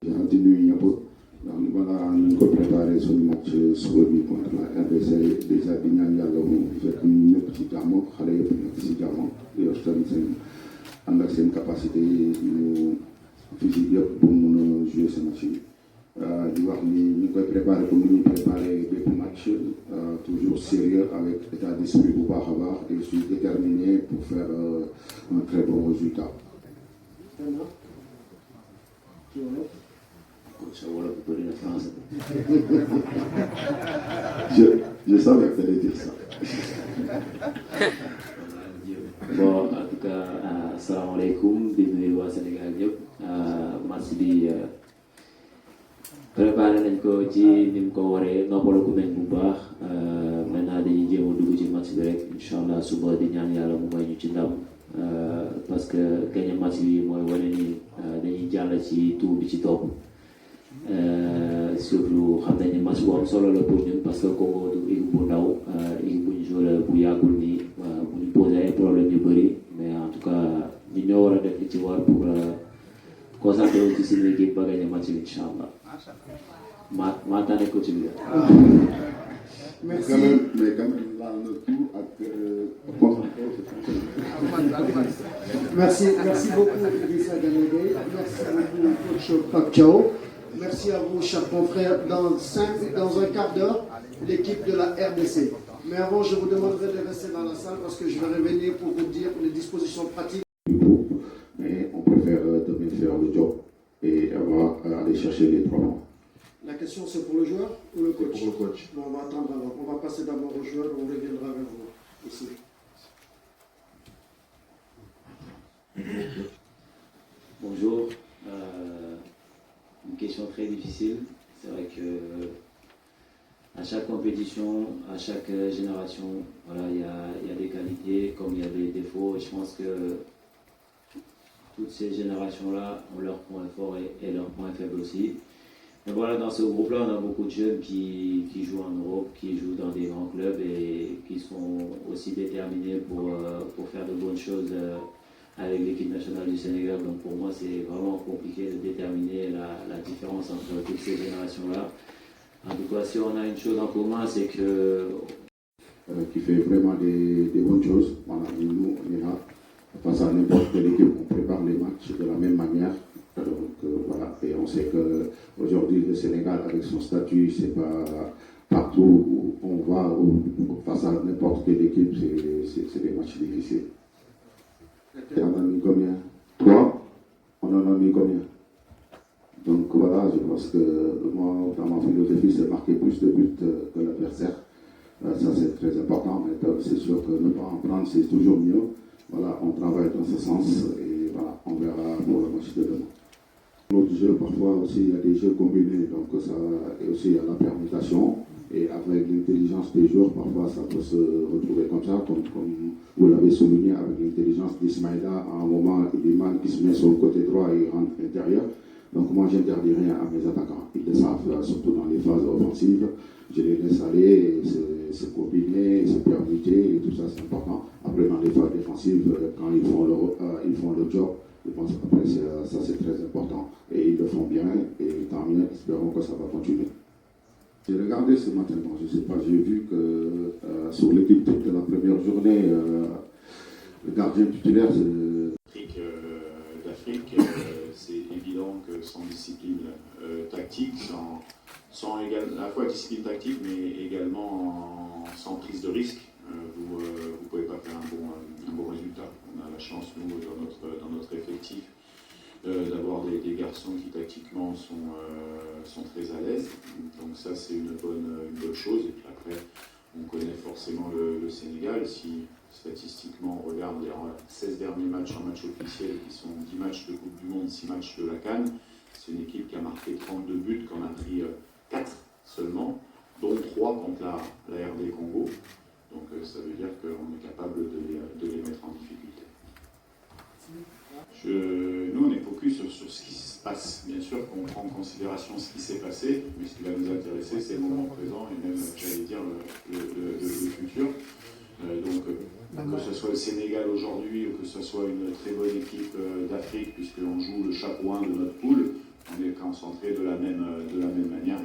di nuyu ñëpp donc voilà ñu ko préparé suñu match suba bi contre la RDC déjà di ñaan yàlla mu fekk ñu ñëpp ci jàmm xale yëpp nekk ci jàmm yor tamit seen ànd ak seen capacité ñu physique yëpp pour mun a jouer ce match yi di wax ni ñu ngi koy préparé comme ni ñuy préparé bépp match toujours sérieux avec état d'esprit bu baax a baax et je suis déterminé pour faire un très bon résultat. Je savais que tu allais dire ça. Bon, en tout cas, asalaamaaleykum di nuyu waa Sénégal yëpp match bi préparé nañ ko ci ni mu ko waree noppalaku nañ bu baax maintenant dañuy jéem a dugg ci match bi rek incha allah suba di ñaan yàlla mu may ñu ci ndam parce que gagné match bi mooy wane ni dañuy jàll ci tour bi ci topp. Surtout xam nañ ne match bu am solo la pour ñun parce que Congo du équipe bu ndaw équipe bu ñu joué la bu yàggul nii bu ñu posé ay problèmes yu bëri mais en tout cas ñu ñoo war a def li ci war pour concentrer wu ci suñu équipe ba gagné match bi incha allah maa tànne coach bi Merci. Mais quand même, là, le tout Merci beaucoup, Idrissa Gana Gueye. Merci beaucoup, coach Pape Thiaw. Merci à vous, chers confrères. Dans un quart d'heure, l'équipe de la RDC. Mais avant, je vous demanderai de rester dans la salle parce que je vais revenir pour vous dire les dispositions pratiques. Mais on préfère demain faire le job et aller chercher les 3 points. La question, c'est pour le joueur ou le coach? Pour le coach. Bon, on va attendre alors. On va passer d'abord au joueur et on reviendra vers vous ici. Bonjour. Une question très difficile. C'est vrai que à chaque compétition, à chaque génération, voilà, il y a des qualités comme il y a des défauts. Et je pense que toutes ces générations-là ont leurs points forts et leurs points faibles aussi. Mais voilà, dans ce groupe-là, on a beaucoup de jeunes qui jouent en Europe, qui jouent dans des grands clubs et qui sont aussi déterminés pour faire de bonnes choses avec l'équipe nationale du Sénégal. Donc pour moi, c'est vraiment compliqué de déterminer la différence entre toutes ces générations-là. En tout cas, si on a une chose en commun, c'est que... qui fait vraiment des bonnes choses. Voilà, nous, on est là. Face à n'importe quelle équipe, on prépare les matchs de la même manière. Donc voilà, et on sait qu'aujourd'hui, le Sénégal, avec son statut, c'est pas partout où on va, face à n'importe quelle équipe, c'est des matchs difficiles. On en a mis combien? 3? On en a mis combien? Donc voilà, je pense que moi, dans ma philosophie, c'est marquer plus de buts que l'adversaire. Ça, c'est très important, mais c'est sûr que ne pas en prendre, c'est toujours mieux. Voilà, on travaille dans ce sens et voilà, on verra pour le match de demain. L'autre jeu, parfois aussi, il y a des jeux combinés, donc ça, et aussi il y a la permutation. Et avec l'intelligence des joueurs, parfois ça peut se retrouver comme ça, comme vous l'avez souligné avec l'intelligence d'Ismaïla. À un moment, Iliman qui se met sur le côté droit et il rentre à l'intérieur. Donc moi, j'interdis rien à mes attaquants. Ils le savent, surtout dans les phases offensives. Je les laisse aller, se combiner, se permuter, et tout ça, c'est important. Après, dans les phases défensives, quand ils font le job, je pense qu'après, ça c'est très important. Et ils le font bien, et tant mieux, espérons que ça va continuer. J'ai regardé ce matin, je ne sais pas, j'ai vu que sur l'équipe de la première journée, le gardien titulaire, c'est... d'Afrique, c'est évident que sans discipline tactique, sans à la fois discipline tactique, mais également sans prise de risque, vous ne pouvez pas faire un bon résultat. On a la chance, nous, dans notre effectif, d'avoir des garçons qui tactiquement sont très à l'aise. Donc ça, c'est une bonne chose. Et puis après, on connaît forcément le Sénégal. Si statistiquement on regarde les 16 derniers matchs en match officiel, qui sont 10 matchs de Coupe du Monde, 6 matchs de la CAN, c'est une équipe qui a marqué 32 buts, qu'on a pris 4 seulement, dont 3 contre la RD Congo. Donc ça veut dire qu'on est capable de les mettre en difficulté. Nous, on est focus sur ce qui se passe. Bien sûr qu'on prend en considération ce qui s'est passé, mais ce qui va nous intéresser, c'est le moment présent et même, j'allais dire, le futur. Donc, que ce soit le Sénégal aujourd'hui ou que ce soit une très bonne équipe d'Afrique, puisqu'on joue le chapeau 1 de notre poule, on est concentré de la même manière.